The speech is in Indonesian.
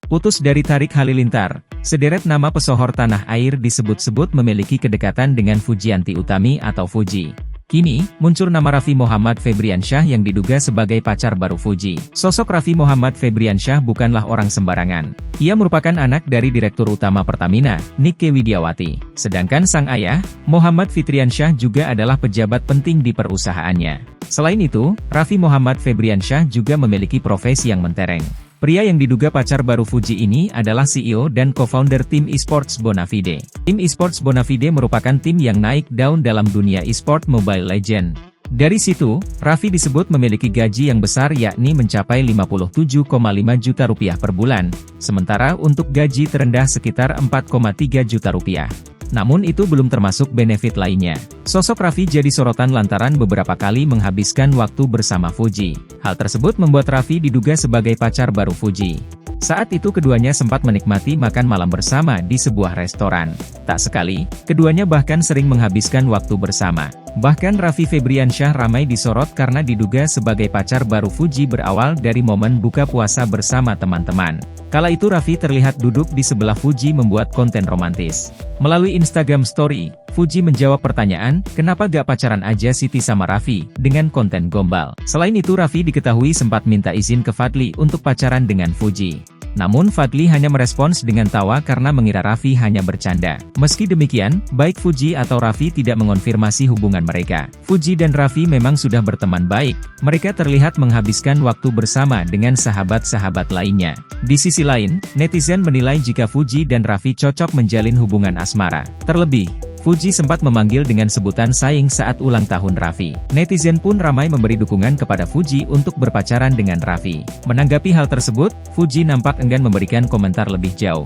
Putus dari Tarik Halilintar, sederet nama pesohor tanah air disebut-sebut memiliki kedekatan dengan Fujianti Utami atau Fuji. Kini, muncul nama Raffi Muhammad Febriansyah yang diduga sebagai pacar baru Fuji. Sosok Raffi Muhammad Febriansyah bukanlah orang sembarangan. Ia merupakan anak dari Direktur Utama Pertamina, Nike Widiawati. Sedangkan sang ayah, Muhammad Fitriansyah juga adalah pejabat penting di perusahaannya. Selain itu, Raffi Muhammad Febriansyah juga memiliki profesi yang mentereng. Pria yang diduga pacar baru Fuji ini adalah CEO dan co-founder tim esports Bonafide. Tim esports Bonafide merupakan tim yang naik daun dalam dunia esport Mobile Legends. Dari situ, Raffi disebut memiliki gaji yang besar yakni mencapai 57,5 juta rupiah per bulan, sementara untuk gaji terendah sekitar 4,3 juta rupiah. Namun itu belum termasuk benefit lainnya. Sosok Raffi jadi sorotan lantaran beberapa kali menghabiskan waktu bersama Fuji. Hal tersebut membuat Raffi diduga sebagai pacar baru Fuji. Saat itu keduanya sempat menikmati makan malam bersama di sebuah restoran. Tak sekali, keduanya bahkan sering menghabiskan waktu bersama. Bahkan Raffi Febriansyah ramai disorot karena diduga sebagai pacar baru Fuji berawal dari momen buka puasa bersama teman-teman. Kala itu Raffi terlihat duduk di sebelah Fuji membuat konten romantis. Melalui Instagram Story, Fuji menjawab pertanyaan, kenapa gak pacaran aja Siti sama Raffi, dengan konten gombal. Selain itu Raffi diketahui sempat minta izin ke Fadly untuk pacaran dengan Fuji. Namun Fadly hanya merespons dengan tawa karena mengira Raffi hanya bercanda. Meski demikian, baik Fuji atau Raffi tidak mengonfirmasi hubungan mereka. Fuji dan Raffi memang sudah berteman baik. Mereka terlihat menghabiskan waktu bersama dengan sahabat-sahabat lainnya. Di sisi lain, netizen menilai jika Fuji dan Raffi cocok menjalin hubungan asmara. Terlebih, Fuji sempat memanggil dengan sebutan saing saat ulang tahun Raffi. Netizen pun ramai memberi dukungan kepada Fuji untuk berpacaran dengan Raffi. Menanggapi hal tersebut, Fuji nampak enggan memberikan komentar lebih jauh.